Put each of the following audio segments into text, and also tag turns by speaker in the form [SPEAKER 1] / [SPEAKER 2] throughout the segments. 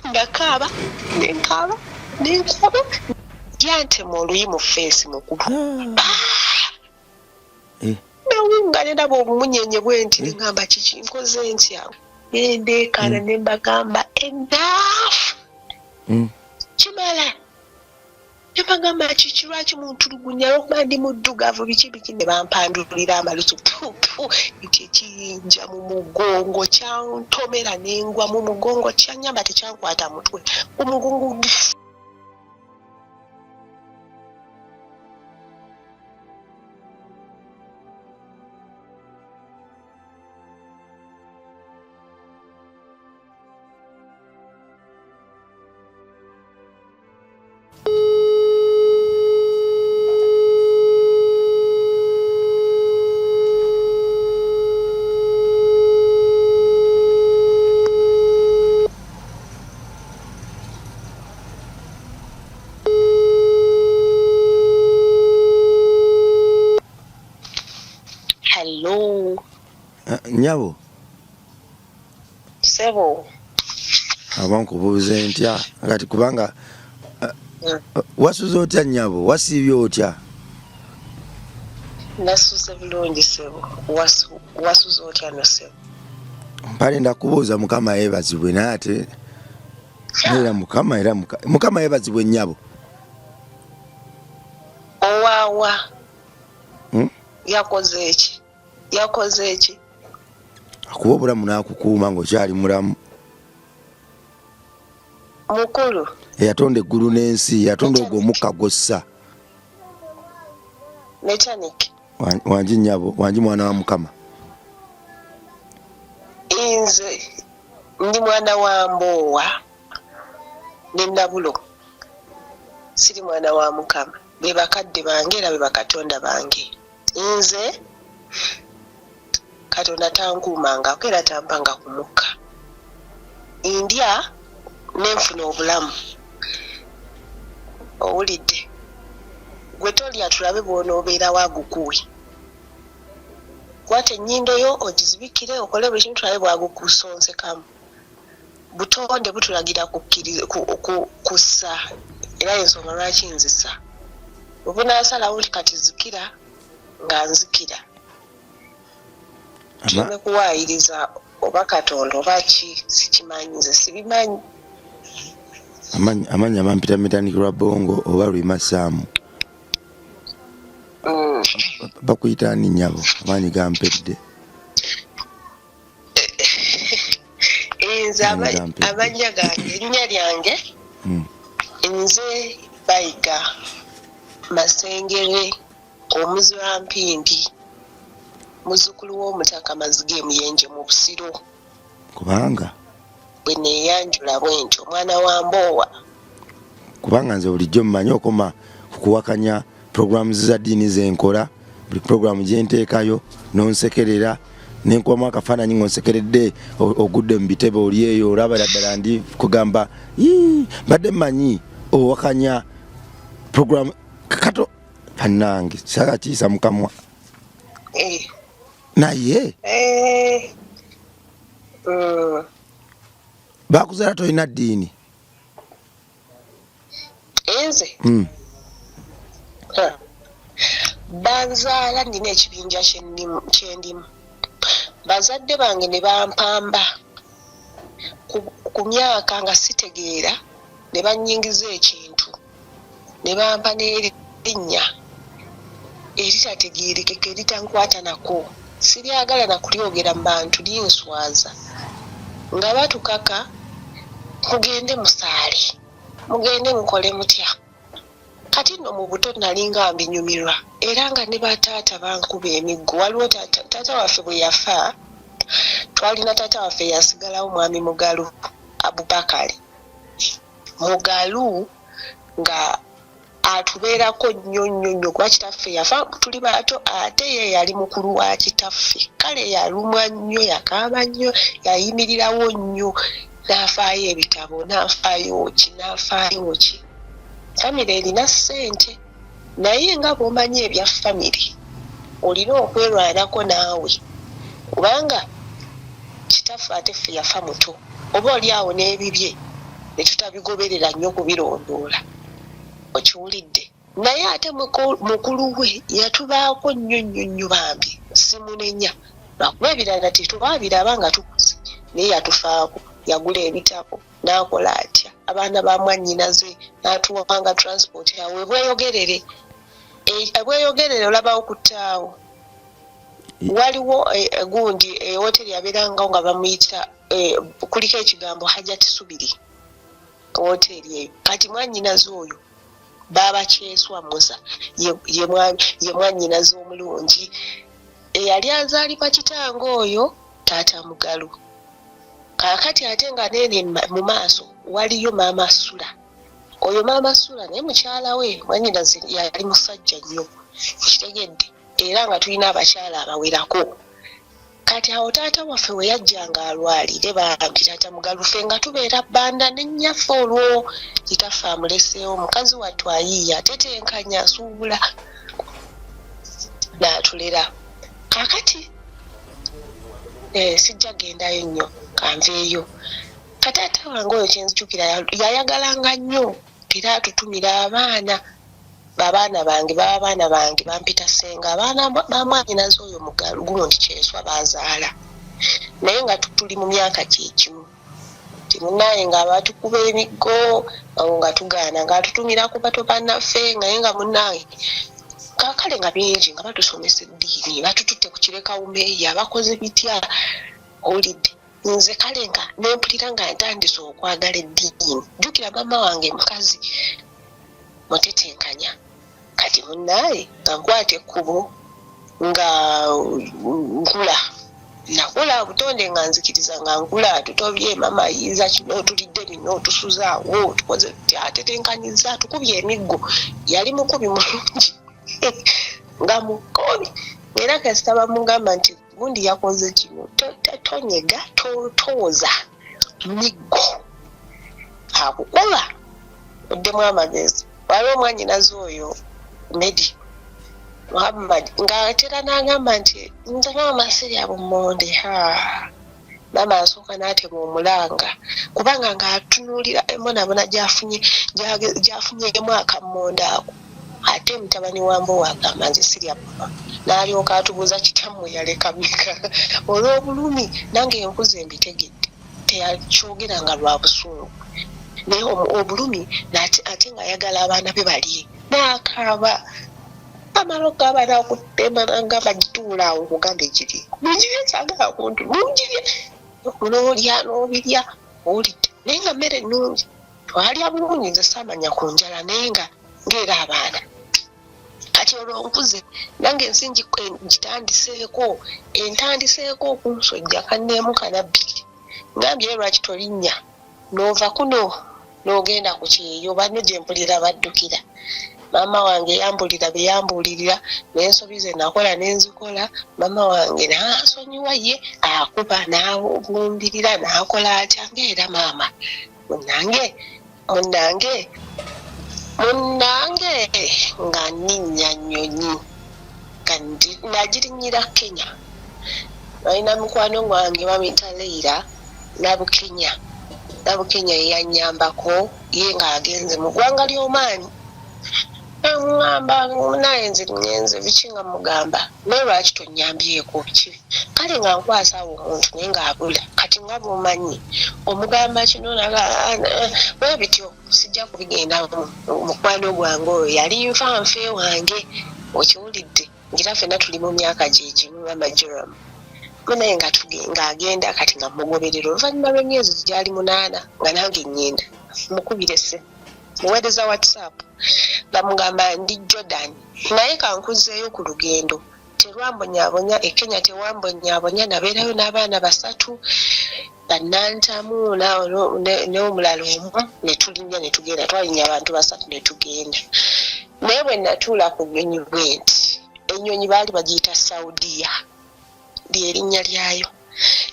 [SPEAKER 1] ndakaaba nenkaba yantema oluyi mu feesi mukulu nawunganira bwobumunyenye bwenti ngamba kiki nkoze ntya nendekana nembagamba enough kimala nebagamba kiki lwaki muntulugunya lwokuba ndi muddugavu biki ne bampandulira amalusu nti ekiyinja mu mugongo kyantomera nengwa mu mugongo kyanyamba tekyankwata mutwe omugongo
[SPEAKER 2] Nyabo
[SPEAKER 1] sebo
[SPEAKER 2] abankubuuze ntya kati kubanga wasuze otya nyabo wasiibye otya
[SPEAKER 1] nasuze bulungi sebo wasuze otya no sebo
[SPEAKER 2] mpale ndakubuuza mukama yeebazibwe naye ate era mukama yeebazibwe nyabo
[SPEAKER 1] owawa yakoze eki
[SPEAKER 2] akuba obulamu n'akukuuma ng'okyali mulamu
[SPEAKER 1] mukulu
[SPEAKER 2] eyatonda eggulu n'ensi yatonda ogwo omukka gwossa
[SPEAKER 1] mechanik
[SPEAKER 2] wangi nyabo wangi mwana wa mukama
[SPEAKER 1] inze ndi mwana wa mboowa nendabulo siri mwana wa mukama be bakadde bange era be bakatonda bange nze Katonda tankuumangako era tampanga ku mukka ndya nenfuna obulamu owulidde gwe tolya tulabe bw'onoobeera waagukuwe kwata ennyindo yo ogizibikire okole buli kintu tulabe bwagukusonsekamu butonde butulagira kussa era ensonga lwaki nzisa obunaasalawo nti kati zikira nga nzikira Tume kuwaayiriza oba Katonda oba ki sikimanyi nze sibimanyi
[SPEAKER 2] amanyi amampita mitandikirwa bongo oba lwimasaamu bakuyita ani nyabo amaanyi gampedde
[SPEAKER 1] nze amanya gange erinnya lyange nze bayiga Masengere omuzi wa Mpindi muzukulu w'omutaka Mazige Muyenje mu Busiro
[SPEAKER 2] kubanga
[SPEAKER 1] bwe neeyanjula bwentyo omwana wa mboowa
[SPEAKER 2] kubanga nze bulijjo mmanyi okoma kuwakanya programs za ddiini zenkola buli programu gyenteekayo nonsekerera nenkubamu akafaananyi ng'onsekeredde ogudde mu bitebe oli eyo olaba ddala ndi kugamba mbadde mmanyi owakanya programu kato kannange sagakiisa mukamwa naye bakuzaala tolina ddiini
[SPEAKER 1] enze banzaala nina ekibinja kyendimu bazadde bange ne bampamba ku myaka nga sitegeera ne bannyingiza ekintu ne bampa n'erinnya eritategeerekeka eritankwata nako siryagala nakulyogera mu bantu linswaza nga batukaka mugende musaale mugende mukole mutya kati nno mu buto nalinga mbinyumirwa era nga ne bataata bankuba emiggo waliwo taata waffe bwe yafa twalina taata waffe yasigalawo mwami Mugalu Abubakari Mugalu nga atubeerako nnyo kuba kitaffe yafa tuli bato ate ye yali mukulu wa kitaffe kale yalumwa nnyo yakaaba nnyo yayimirirawo nnyo n'afaayo ebitabo n'afaayo ki famire erina ssente naye nga bw'omanyi ebya famire olina okwerwanako naawe kubanga kitaffe ate ffe yafa muto oba oli awo n'ebibye ne tutabigoberera nnyo kubirondoola. Okiwulidde? Naye ate mukulu we yatubaako nnyo bambi simunenya lwakuba ebirala tetubabiraba nga tukuze naye yatufaako yagula ebitabo n'akola atya abaana ba mwannyinaze n'atuwanga transport yawe bweyogerere olabawo ku ttaawo. Waliwo gundi hoteri yabeerangawo nga bamuyita kuliko ekigambo Hajati Subiri hoteri eyo. Kati mwannyinaze oyo baba Kyeswa Musa ye mwannyinaze omulungi eyali azaalibwa kitange oyo taata Mugalu. Kaakati ate nga nene mu maaso waliyo maama Sula. Oyo maama Sula naye mukyala we mwannyinaze yali musajja nnyo kitegedde era nga tulina abakyala abawerako. Kati awo taata waffe we yajjanga alwalire bambi taata Mugalu ffe nga tubeera bbanda n'ennyaffe olwo kitaffe amuleseewo mukazi wattu ayiiya tetenkanya asuubula n'atulera. Kaakati sijja gendayo nnyo kanveeyo. Kataata wange oyo kyenzijukira yayagalanga nnyo era atutumira abaana bange baba abaana bange bampita senga abaana bamwannyinaze oyo Mugalu gundi Kyeswa bazaala naye nga tuli mu myaka kyekimu timunaye nga abatukuba emiggo nga tugaana nga atutumira ku bato bannaffe naye nga munaye kakale nga bingi nga batusomesa eddiini batututte ku kirekawumeeyi abakoze bitya olidde. Nze kale nga nempulira nga ntandise okwagala eddiini. Jjukira mama wange mukazi mutetenkanya kati munaye nga nkwata ekkubo nga nakula butonde nga nzikiriza nga nkula tutobye mama yiza kino tulidde bino tusuzaawo tukoze atetenkanyiza tukubye emiggo yali mukubi mulungi nga mukobi era kasita bamugamba nti gundi yakoze kino tonyega toza miggo akukola oddemu amagezi. Waliwo omwannyinaze oyo Medi Muhammad ng'atera n'agamba nti nze maama sirya bummonde maama asooka n'atema omulanga kubanga ng'atunuulira embonabona gy'afunyemu akammonde ako ate mutabani wa Mbowa agamba nze sirya mama n'alyoka atubuuza kitammwe yaleka mmeka olw'obulumi nange enkuze mbitegedde teyakyogeranga lwa busungu naye obulumi ate ng'ayagala abaana be balye n'akaaba amala okugaba n'okutema n'agamba gituula awo okugamba ekiri mugirye kyagala kuntu mugirye n'olya n'obirya owulidde naye nga mmere nnungi twalya bulungi nze saamanya ku njala naye nga ng'era abaana kati olwo nkuze nange ensi entandiseeko okunsojja kanneemu kanabbiri ngambye lwaki tolinnya n'ova kuno n'ogenda ku kyeyo banno gye mpulira baddukira. Maama wange yambulira bye yambulirira n'ensobi ze nakola n'enzikola maama wange n'asonyiwa ye akuba n'abumbirira n'akola atya ng'era maama munnange nga nninnya nnyonyi nagirinyira Kenya. Balina mukwano gwange bamuyita Leira Nabukenya yeyanyambako ye ng'agenze mu ggwanga ly'omaanyi ngamba naye nze biki nga mugamba naye lwaki tonnyambyeko ki kale nga nkwasa awo omuntu naye ng'abula kati nga bw'omanyi omugamba kino bwe bityo sijja kubigenda mukwano gwange oyo yali nfanfe wange okiwulidde ngira ffenna tuli mu myaka gyegimu bamajoramu munaye ng'agenda kati nga mugoberera oluvannyuma lw'emyezi gyali 8 nga nange nnyenda mukubire se muweereza WhatsApp bamugamba ndi Jordan naye kankuzeeyo ku lugendo terwambonyabonya Kenya tewambonyabonya nabeerayo n'abaana 3 bannantamu n'omulala omu ne tulinnya ne tugenda twalinya abantu 3 ne tugenda naye bwe natuula ku nnyonyi bwenti ennyonyi baali bagiyita Saudiya lyerinnya lyayo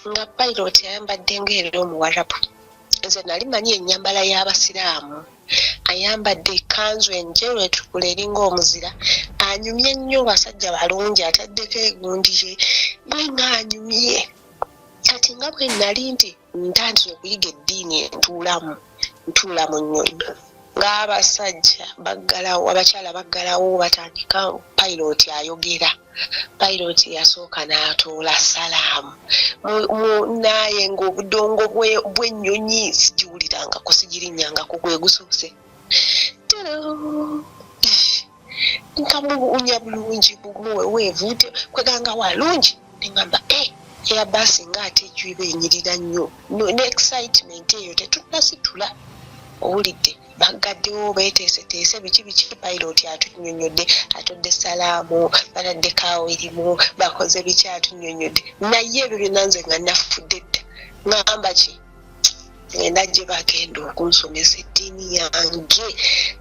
[SPEAKER 1] nga pilot ayambadde ng'era omuwarabu nze nali manyi ennyambala y'abasiraamu ayambadde ekkanzu enjeru etukula eringa omuzira anyumye nnyo basajja balungi ataddeko egundi ye bwe ng'anyumye kati nga bwe nali nti ntandise okuyiga eddiini entuulamu ntula mu nnyonyo ng'abasajja baggalawo abakyala baggalawo batandika pilot ayogera. Pilot yasooka n'atoola salaamu naye ng'obudongo bw'ennyonyi sigiwulirangako sigirinnyangako gwe gusoose nkamubuunya bulungi bumuweweevu kweganga walungi neŋŋamba eya baasi ng'ate ejwiba enyirira nnyo ne excitement eyo tetunnasitula owulidde bagaddewo beeteeseteese biki pilot atunnyonnyodde atodde salaamu batadde kaawo erimu bakoze biki atunnyonnyodde naye ebyo byonna nze nga nafudde dda ŋŋamba ki ngenda gye bagenda okunsomesa eddiini yange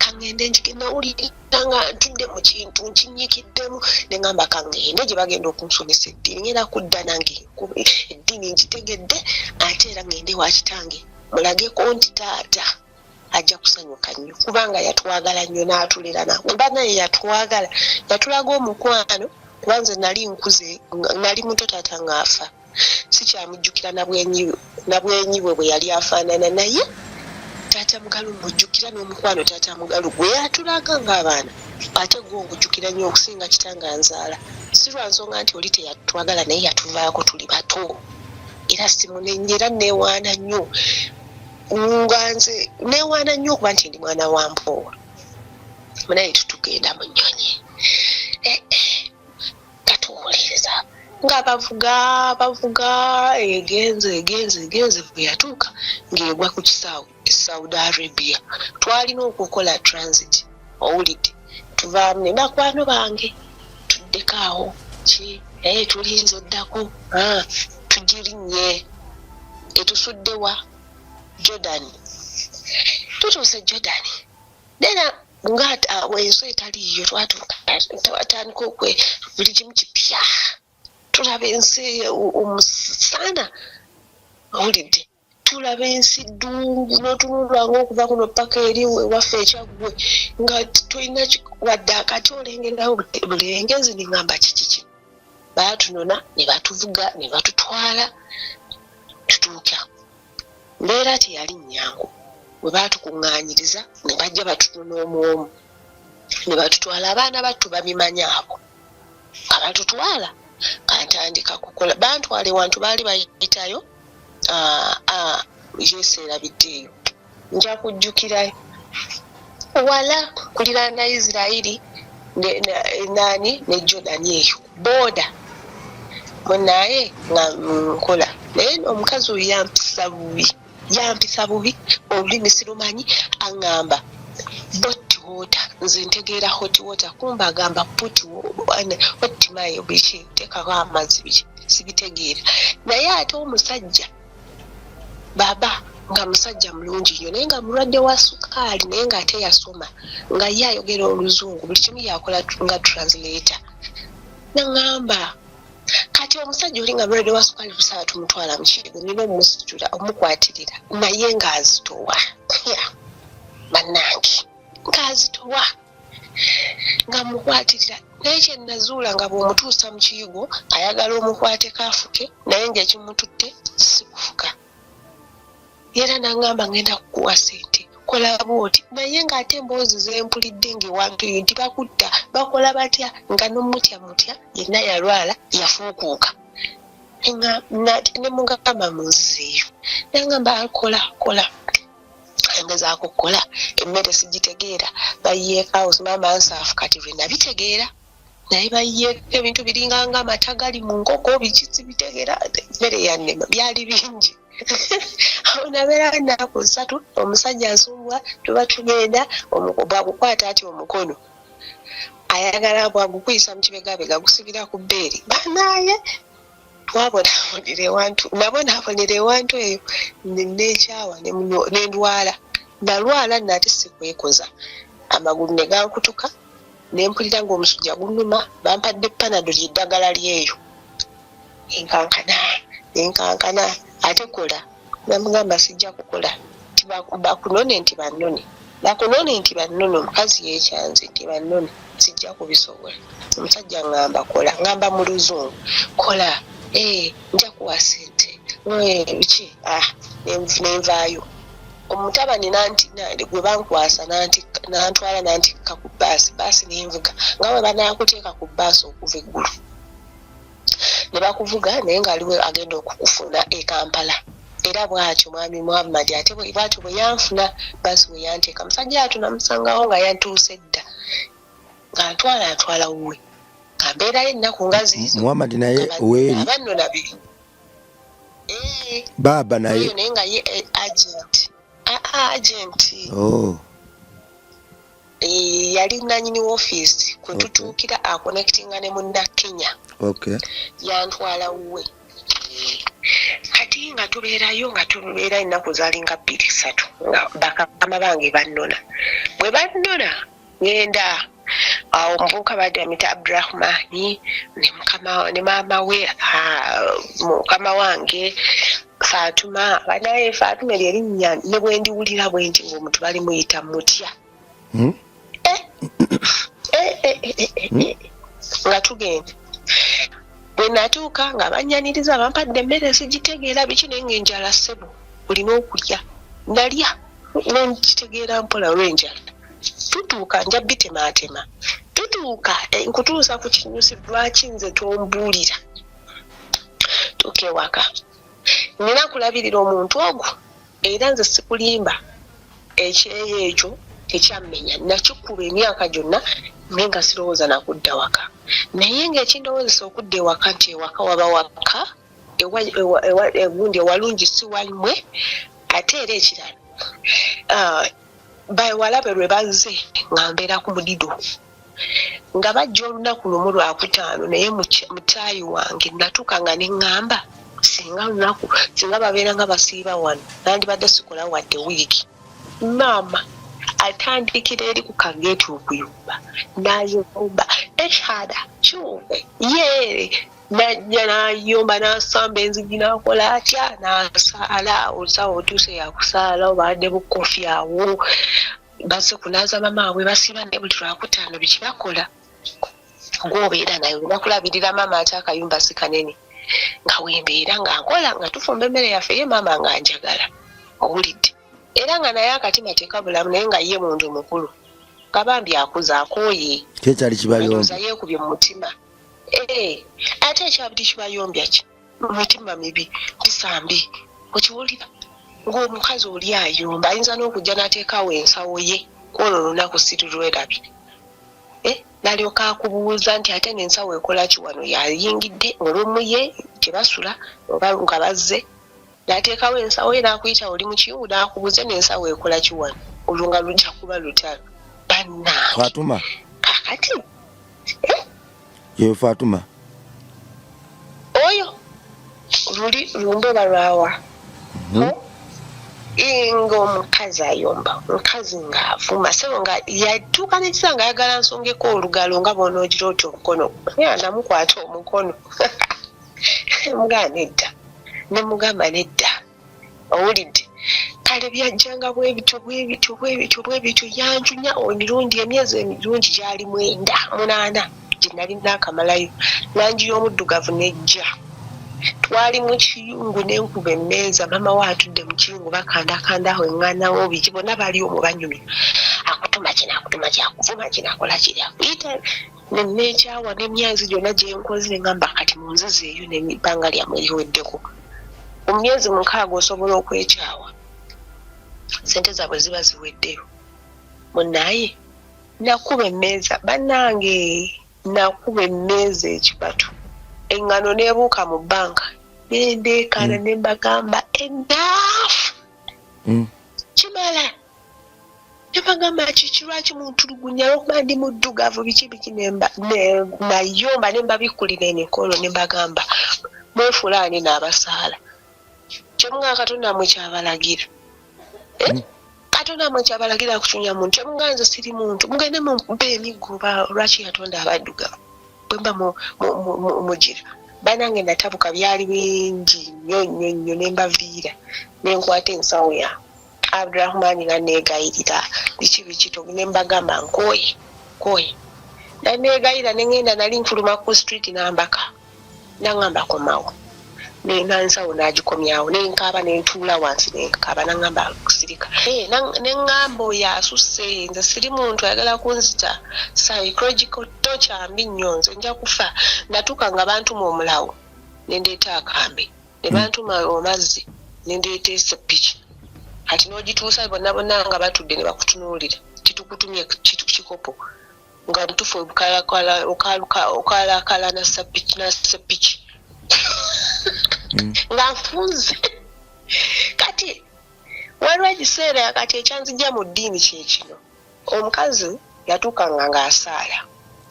[SPEAKER 1] kaŋŋende ngigenda wulira nga ntudde mu kintu nkinyikiddemu neŋŋamba kaŋŋende gye bagenda okunsomesa eddiini ngenda kudda nange eddiini ngitegedde ate era ŋŋende wa kitange mulageko nti taata ajja kusanyuka nnyo kubanga yatwagala nnyo n'atulera namba naye yatwagala yatulaga omukwano kubanze nali nkuze nali muto taata ng'afa sikyamujjukira na bwenyi bwe yali afaanana naye taata mugalu mujjukira n'omukwano taata mugalu gwe yatulaga ng'abaana ate gwe ngujjukira nnyo okusinga kitanga nzaala si lwa nsonga nti oli teyatwagala naye yatuvaako tuli bato era simunenye era neewaana nnyo nga nze neewaana nnyo okuba nti ndi mwana wa mpoowa munaye tutugenda mu nnyonyi katuwuliriza nga bavuga egenze bwe yatuuka ng'egwa ku kisaawe Saudi Arabia twalina okukola transit owulidde tuvaamu ne bakwano bange tuddekaawo ki tulinza oddako tugirinnye etusuddewa Jordan tutuuse Jordan nena nga ensi etaliiyo twatuuka twatandika buli kimu kipya tulaba ensi omusana owulidde tulaba ensi ddungu n'otunulwanga okuva kuno paka eri waffe ekyaggwe nga tulina wadde akati olengerawo bulengezi neŋŋamba kiki baatunona ne batuvuga ne batutwala tutuuka mbeera teyali nnyangu bwe baatukuŋŋaanyiriza ne bajja batutunona omwomu ne batutwala abaana battu babimanyaabo abatutwala kantandika kukola bantwala ewantu baali bayitayo yeseerabiddeeyo nja kujjukirayo wala kuliraana Isirairi nani ne Jordani eyo booda munaye nga nkola naye omukazi oyo yampisa bubi olulimi sirumanyi aŋŋamba hot water nze ntegeera hot water kumba agamba hot mayo biki tekako amazzi biki sibitegeera naye ate omusajja baba nga musajja mulungi nnyo naye nga mulwadde wa sukaali naye ng'ate yasoma nga ye ayogera oluzungu buli kimu yakola nga translator naŋŋamba kati omusajja oli nga mulwadde wa sukaali tusaba tumutwala mu kigo nina omusitula omukwatirira naye ng'azitowa bannange ng'azitowa nga mukwatirira naye kye nazuula nga bw'omutuusa mu kiyigo ayagala omukwate kaafuke naye ng'ekimututte si kufuka era naŋŋamba ngenda kukuwa ssente kola bw'oti naye ng'ate emboozi zempulidde ng'ewantuyo nti bakutta bakola batya nga n'omutya yenna yalwala yafuukuuka ne mugamba munzizeeyo naŋŋamba kola engezaako kukola emmere sigitegeera bayiyeekaawo simama nsaafu kati lwe nabitegeera naye bayiyeeko ebintu biringanga amata gali mu nkoko biki sibitegeera emmere yannema byali bingi awo nabeera ennaku 3 omusajja nsumbuwa tuba tugenda bwagukwata ati omukono ayagala bwagukuyisa mu kibegabega gusibira ku bbeeri banaye twabonaabonera ewantu nabonaabonera ewantu eyo nekyawa nendwala nalwala nate sikwekoza amagulu ne gankutuka nempulira ng'omusujja gunnuma bampadde panado lyeddagala lyeyo enkankana ate kola namugamba sijja kukola bakunone nti bannone omukazi yekyanze nti bannone sijja kubisobola omusajja ngamba kola ngamba mu luzungu kola nja kuwa ssente biki nenvaayo omutabani gwe bankwasa nantwala nantikka ku baasi nenvuga nga bwe banakuteeka ku baasi okuva eggulu ne bakuvuga naye ngaaliwe agenda okukufuna e Kampala era bwatyo mwami Muhammad ate bwatyo bwe yanfuna baasi bwe yanteeka musajja atu namusangawo nga yantuuse dda nga atwala wuwe nga mbeerayo ennaku nga ziizo
[SPEAKER 2] Muhammad naye weeri
[SPEAKER 1] abanno nabiri
[SPEAKER 2] baba naye
[SPEAKER 1] naye nga ye agent yali nanyini woofiisi kwe tutuukira akonectinga ne munna Kenya yantwala wuwe kati nga tubeerayo ennaku zaalinga 2-3 nga bakama bange bannona bwe bannona ngenda awo omuvubuka badde amita Abdurahmani ne maama we mukama wange Fatuma banaye Fatuma erinnya ne bwe ndiwulira bwe nti ng'omuntu bali muyita mutya nga tugenda bwe natuuka nga banyaniriza bampadde emmere sigitegeera biki naye ng'enjala ssebo olina okulya nalya nenkitegeera mpola olw'enjala tutuuka nja bitemaatema tutuuka nkutuusa ku kinyusi lwaki nze tombuulira tuuka ewaka nina kulabirira omuntu ogwo era nze sikulimba ekyeyo ekyo tekyammenya nakikuba emyaka gyonna naye nga sirowooza nakudda waka naye ng'ekindowoozesa okudda ewaka nti ewaka waba waka egundi ewalungi si walimwe ate era ekirala bawalabe lwe bazze nga mbeera ku mudido nga bajja olunaku lumu lwakutaano naye mutaayi wange natuuka nga neŋŋamba singa babeera nga basiiba wano nandibadde sikola wadde wiiki maama atandikira eri ku kageeti okuyumba nayomba eshada kyuve yeere najja nayomba nasamba enzigi nakola atya nasaala olusawo otuuse yakusaala obadde bukofi awo base kunaza mama we basiba ne buli lwakutaano biki bakola gwobeera naye olinakulabirira maama ate akayumba si kanene nga wembeera nga nkola nga tufumba emmere yaffe ye maama nga njagala owulidde era nga naye akatima tekabulamu naye nga ye muntu mukulu nga bambi akuza akooye
[SPEAKER 2] kyali kibayomba
[SPEAKER 1] yeekubye mu mutima ate ekyabiri kibayombya ki mu mitima mibi tisambi okiwulira ng'omukazi oli ayomba ayinza n'okujja n'ateekawo ensawo ye kwolwo olunaku situlwerabye nalyoka akubuuza nti ate n'ensawo ekola ki wano yayingidde olumu ye tebasula oba nga bazze n'ateekawo ensawo ye n'akuyita oli mu kiyungu n'akubuuza n'ensawo ekola ki wano olwo nga lujja kuba lutalo bannange
[SPEAKER 2] Fatuma
[SPEAKER 1] kakati
[SPEAKER 2] ye Fatuma
[SPEAKER 1] oyo luli lumboba lwawa ng'omukazi ayomba omukazi ng'avuma sebo nga yatuuka nekisa nga ayagala nsongeko olugalo nga bonoogira oti omukono namukwata omukono mugamba nedda nemugamba nedda owulidde kale byajjanga bwebityo yanjunya emirundi emyezi emirungi gyali 8 gye nali naakamalayo langi y'omuddugavu nejja twali mu kiyungu n'enkuba emmeeza mama we atudde mu kiyungu bakandakandaho eŋŋanawo biki bonna bali omwo banyumya akutuma kyakuvuma kinakola kiri akuyita neneekyawa n'emyezi gyonna gyenkozi neŋŋamba kati munzizi eyo nebbanga lyammwe liweddeko mu myezi 6 osobola okwekyawa sente zaabwe ziba ziweddeyo munaye nakuba emmeeza bannange nakuba emmeeza ekibatu engano nebuuka mu bbanka nendeekaana nembagamba enaafu kimala nebagamba kiki lwaki muntulugunya lwokuba ndi muddugavu biki nayomba nembabikkulira emikolo nembagamba mwefulaani n'abasaala kyemugaa katonda mwe kyabalagira katonda mwe kyabalagira kutunya muntu kyemugaa nze siri muntu mugende mumpe emiggoba lwaki yatonda abaddugavu bwemba mugira banange natabuka byali bingi nnyo nembaviira nenkwata ensawo ya Abdurahmani nga negayirira biki nembagamba nkoye nanegayira nengenda nali nfuluma ku street nambaka nangamba komawo nenansawo nagikomyawo nenkaaba nentuula wansi nenkaaba nangamba kusirika nengamba oyo asusse nze siri muntu ayagala kunzita psychological torture mbi nnyo nze nja kufa natuuka nga bantuma omulawo nendeeta akambe ne bantuma omazzi nendeeta esepiki kati n'ogituusa bonna bonna nga batudde ne bakutunuulira kitukutumye kikopo nga mutufu okalakala na sepiki nga nfunze kati waliwo ekiseera kati ekyanzijja mu ddiini kyekino omukazi yatuukanga ng'asaala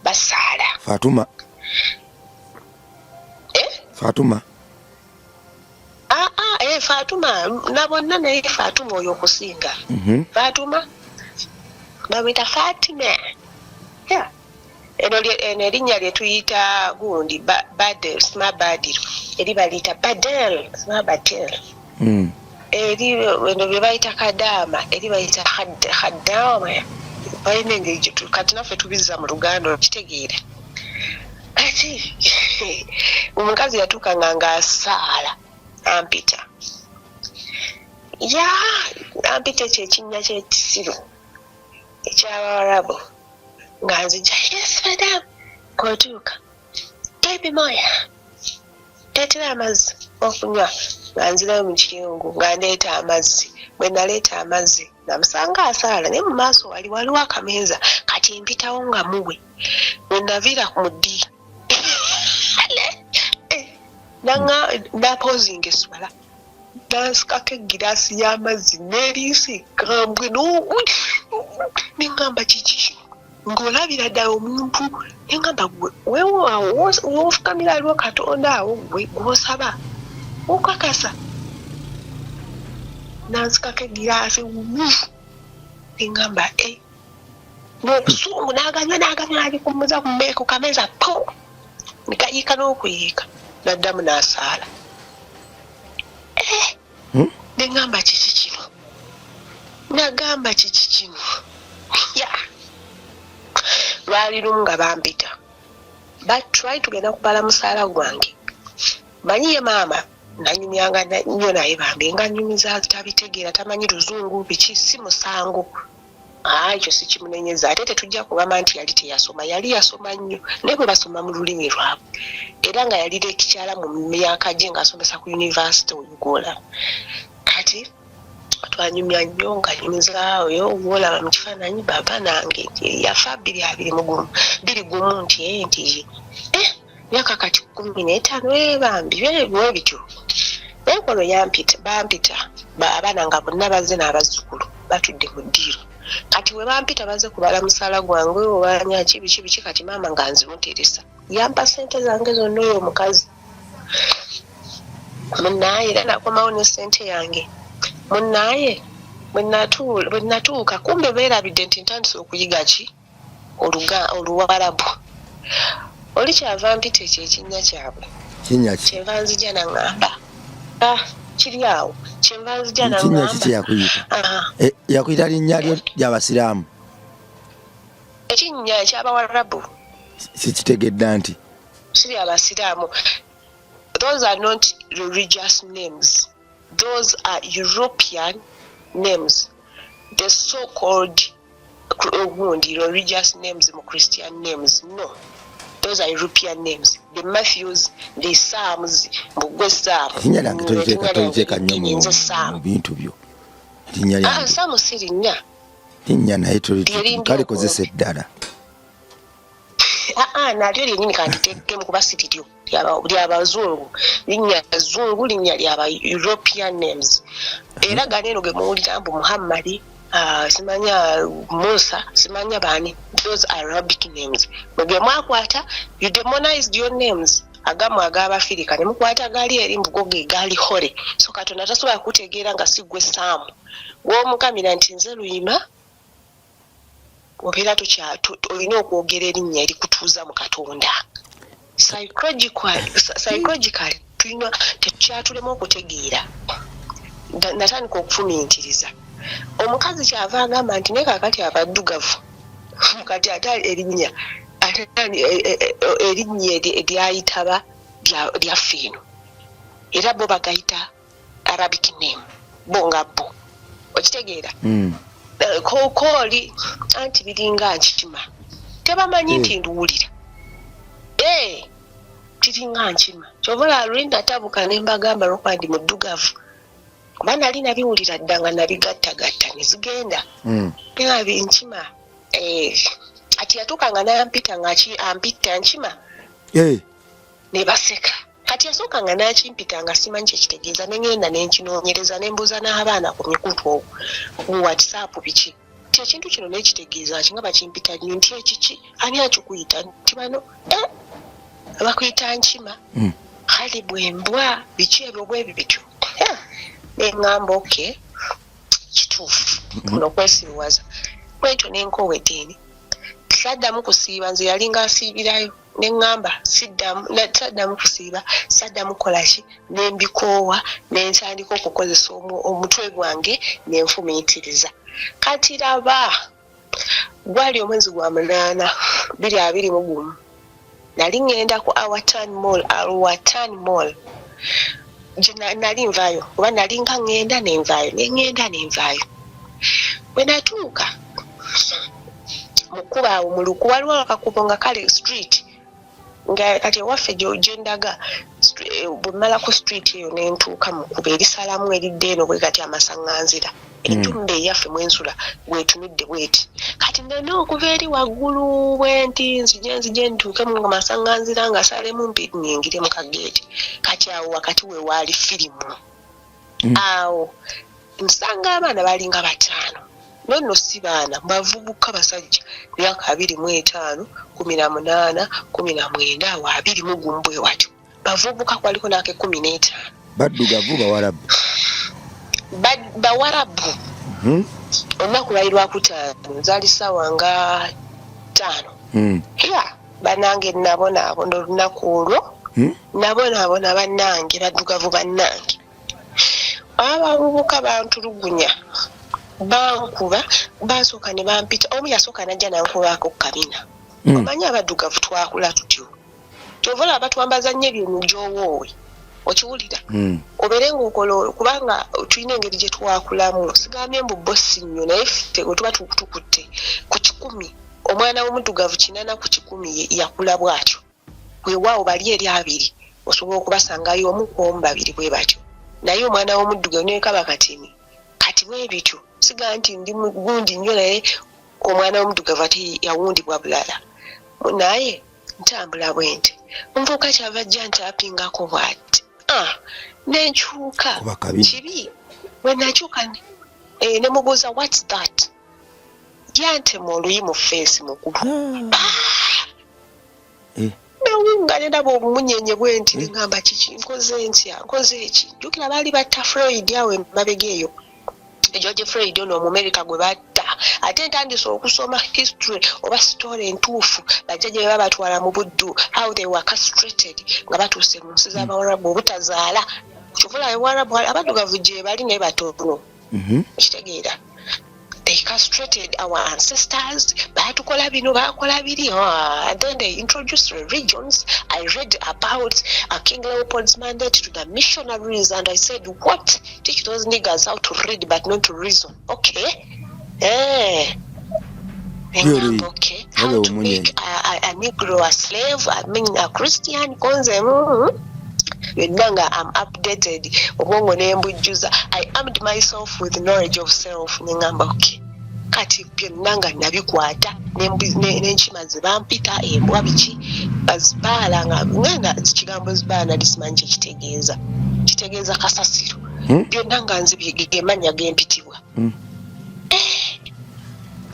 [SPEAKER 1] basaala
[SPEAKER 2] Fatuma
[SPEAKER 1] Fatuma na bonna naye Fatuma oyo okusinga Fatuma bamwita Fatima eno erinnya lye tuyita gundi Badel Smart Badil eri baliyita Badel Smart Badil eri eno bye bayita Kadama eri bayita Hadama balina engeri kati naffe tubizza mu Luganda okitegeera kati omukazi yatuukanga ng'asaala ampita ampita ekyekinnya ky'ekisiru eky'Abawarabu nga nzija yes madam kotuuka tebi moya teetera amazzi okunywa nga nzirayo mu kiyungu nga ndeeta amazzi bwe naleeta amazzi namusanga asaala naye mu maaso waliwo akameeza kati mpitawo nga muwe bwe naviira mu ddi napozinga eswala nansikako egiraasi y'amazzi n'eriisi kambwe nengamba kiki ng'olabira ddala omuntu nengamba weewaawo woofukamira aliwo Katonda awo gw'osaba okakasa nansikako egiraasi nengamba n'obusungu n'aganywa alikuza ku kameeza po nekayiika n'okuyiika naddamu n'asaala nengamba kiki kino nagamba kiki kino lwali lumu nga bampita batry tugenda kubala musaala gwange manyiye maama nanyumyanga nnyo naye bambi nga nyumiza tabitegeera tamanyi luzungu biki si musango ekyo si kimunenyeza ate tetujja kugamba nti yali teyasoma yali yasoma nnyo naye bwe basoma mu lulimi lwabwe era nga yali lekikyala mu myaka gye ng'asomesa ku yunivasite Uganda kati twanyumya nnyo nga nyumiza oyo olaba mu kifaananyi baba nange yafa 2021 nti myaka kati 15 bambi bwe bityo enkolo bampita abaana nga bonna bazze n'abazzukulu batudde mu ddiiro kati we bampita baze kubala musaala gwange obanya biki kati maama nga nzimuteresa yampa ssente zange zonna oyo omukazi munaaye era nakomawo ne ssente yange munaaye bwe natuuka kumbe beerabidde nti ntandise okuyiga Oluwarabu oli kyava mpita ekyo ekinnya kyabwe kyenva nzija naŋŋamba kiri awo kyenva nzija
[SPEAKER 2] naŋŋamba kiki yakuyita linnya ly'Abasiraamu
[SPEAKER 1] ekinnya eky'Abawarabu
[SPEAKER 2] sikitegedda nti
[SPEAKER 1] siri Abasiraamu. Those are not religious names. Those are European names. The so-called religious names, Christian names. No. Those are European names. The Matthews, the Psalms, Psalms siri nnya.
[SPEAKER 2] Linnya naye kalikozesa eddala.
[SPEAKER 1] Nalyo lyennyini kanditeekemu kuba siriryo ly'Abazungu linnya Bazungu linnya ly'aba European names era gano eno ge muwulira mbu Muhammad simanya Musa simanya bani those are Arabic names bwe mwakwata you demonized your names agamu ag'Abafirika ne mukwata gaali eri mbugo ge gaali hore so Katonda tasobola kutegeera nga si gwe Saamu w'omukamira nti nze Luyima obeera olina okwogera erinnya erikutuuza mu Katonda. Psychologically tulina tekyatulema okutegeera natandika okufumiintiriza omukazi kyava agamba nti naye kakati abaddugavu kati ate erinnya eryayitaba lyaffe eno era bo bagayita Arabic name bonga bo okitegeera kooli anti biringa nkima tebamanyi nti nduwulira kiringa nkima kyobola lwenda tabuka ne mbagamba lwokwandi muddugavu kuba nali nabiwulira ddanga nabigattagatta ne zigenda era binkima ati yatuukanga nampita nga ampitta nkima ne baseka kati yasookanga n'akimpita nga simanyi kyekitegeeza ne ngenda ne nkinoonyereza ne mbuuza n'abaana ku mikutu ku WhatsApp biki nti ekintu kino n'ekitegeeza ki nga bakimpita nnyo nti ekiki ani akikuyita nti bano bakuyita nkima kale bwembwa biki ebyo bwebi bityo ne ŋŋamba oke kituufu kuno kwesiruwaza bwetyo nenkoweddeeni saddamu kusiiba nze yalinga asiibirayo ne ŋŋamba saddamu kusiiba saddamu kolaki ne mbikoowa ne ntandika okukozesa omutwe gwange ne nfumiitiriza kati raba gwali omwezi gwa 8 2021 nali ŋŋenda ku Alwatan Mall nali nvaayo kuba nali nga ŋŋenda nenvaayo neŋŋenda nenvaayo bwe natuuka mukuba awo mu luku waliwo akakubo nga kale street nga kati ewaffe gyendaga bwe mmalako street eyo nentuuka mukuba erisalamu eridde eno bwe kati amasaŋŋanzira enjumba eyaffe mwensula bwetunudde bweti kati nena okuva eri waggulu bwenti nzije ntuuke mu masaŋŋanzira nga salemu mpiri ningire mu kageeti kati awo wakati we waali firimu awo nsanga abaana balinga 5 nonno si baana bavubuka basajja myaka 25 18 19 awo 20 bwe watyo bavubuka kwaliko nake 15
[SPEAKER 2] baddugavu bawarabu
[SPEAKER 1] bawarabu olunaku lwali lwakutaano zaali ssaawa nga 5 banange nabonaabona olunaku olwo nabonaabona bannange baddugavu bannange abavubuka bantulugunya bankuba basooka ne bampita omu yasooka najja nankubaako kabina omanyi abaddugavu twakula tutyo tovola batwambaza nnyo ebyonu gyowoowe okiwulira obeere ngaokola kubanga tulina engeri gye twakulamu sigambye mbu bosi nnyo naye ffe bwe tuba tukutte ku 10 omwana w'omuddugavu 8 ku 10 yakula bwatyo weewaawo bali eri 2 osobola okubasangayo omu ku omu 2 bwe batyo naye omwana w'omuddugavu nekaba katini kati bwe bityo siga nti ndi gundi nnyo naye omwana w'omuddugavu ate yawundibwa bulala naye ntambula bwente omuvubuka kyava jja ntapingako bwati nenkyuka kibi bwe nakyuka ne mubuuza what's that yantema oluyi mu feesi mukulu nawunga ne ndaba obumunyenye bwenti neŋŋamba kiki nkoze ntya nkoze eki jjukira baali batta Floyd awo emabega eyo George Floyd ono Omumerika gwe batta ate ntandise okusoma history oba story entuufu bajjajja bwe babatwala mu buddu how they were castrated nga batuuse mu nsi z'Abawarabu obutazaala kyovula Abawarabu abaddugavu gye bali naye batono kitegeera they castrated our ancestors batukola bino bakola biri and then they introduced religions. I read about King Leopold's mandate to the missionaries and I said, what? Teach those niggers how to read but not to reason. Okay. Okay. How to make a Negro a slave, I mean a Christian I'm updated. I armed myself with knowledge of self. Okay. Kati byonnanga nabikwata n'enkima ze bampita embwa biki bazibaala nga ngenda kigambo zibaala lisimanyi kitegeeza kasasiro byonna nga nzibige mannya g'empitibwa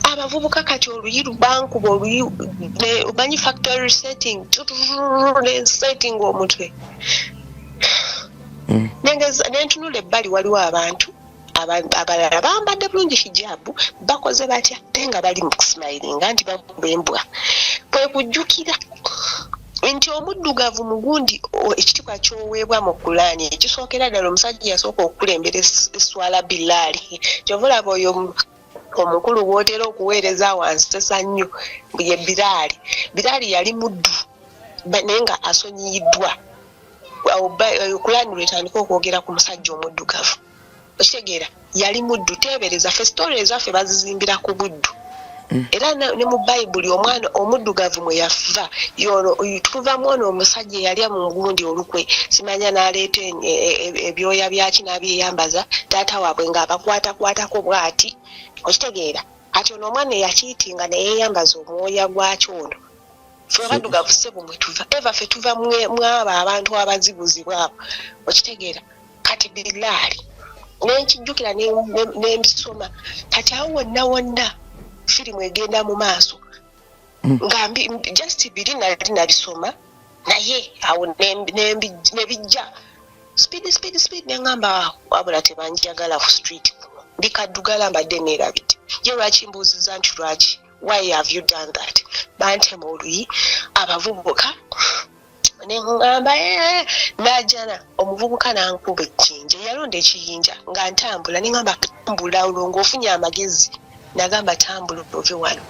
[SPEAKER 1] abavubuka kati oluyi lubankuba oluyi omanyi factory setting setting omutwe nentunula ebbali waliwo abantu abalala bambadde bulungi hijabu bakoze batya ate nga bali mu kusmilinga nti bakuba embwa kwe kujjukira nti omuddugavu mugundi ekitiibwa kyoweebwa mu kulaani ekisookera ddala omusajja yasooka okukulembera eswala billaali kyova olaba oyo omukulu bw'otera okuweereza wansesa nnyo ye Bilaali yali muddu naye nga asonyiyiddwa okulandula etandika okwogera ku musajja omuddugavu okitegeera yali muddu teebereza ffe story ezaffe bazizimbira ku buddu era ne mu bayibuli omwana omuddugavu mwe yafa tuvamu ono omusajja eyalya mu ngundi olukwe simanya n'aleeta ebyoya byaki n'abyeyambaza taata waabwe ng'abakwatakwatako bw'ati okitegeera kati ono omwana eyakiitinga neyeeyambaza omwoya gwakyo ono ffe abaddugavu ssebo mwe tuva eva ffe tuva mwabo abantu abazibuzibwa abo okitegeera kati bilaali nenkijjukira nembisoma kati awo wonna firimu egenda mu maaso nga just biri nali nabisoma naye awo nebijja speed neŋŋamba wabula tebanjagala ku street mbikaddugala mbadde neerabidde ye lwaki mbuuziza nti lwaki why have you done that bantema oluyi abavubuka neŋŋamba najana omuvubuka nankuba ejjinja yalonda ekiyinja nga ntambula neŋŋamba tambula olwo ng'ofunye amagezi nagamba tambula ove wano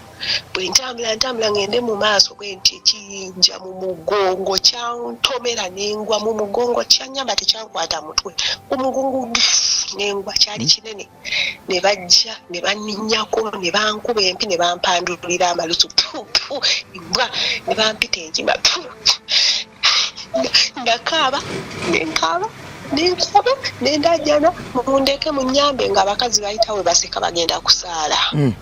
[SPEAKER 1] bwe ntambula ngende mu maaso bwenti ekiyinja mu mugongo kyantomera nengwa mu mugongo kyanyamba tekyankwata mutwe omugongo nengwa kyali kinene ne bajja ne banninyako ne bankuba empi ne bampandulira amalusu ibwa ne bampita enkima ndakaaba nendajana mundeke mu nnyambe ng'abakazi bayitawe baseka bagenda kusaala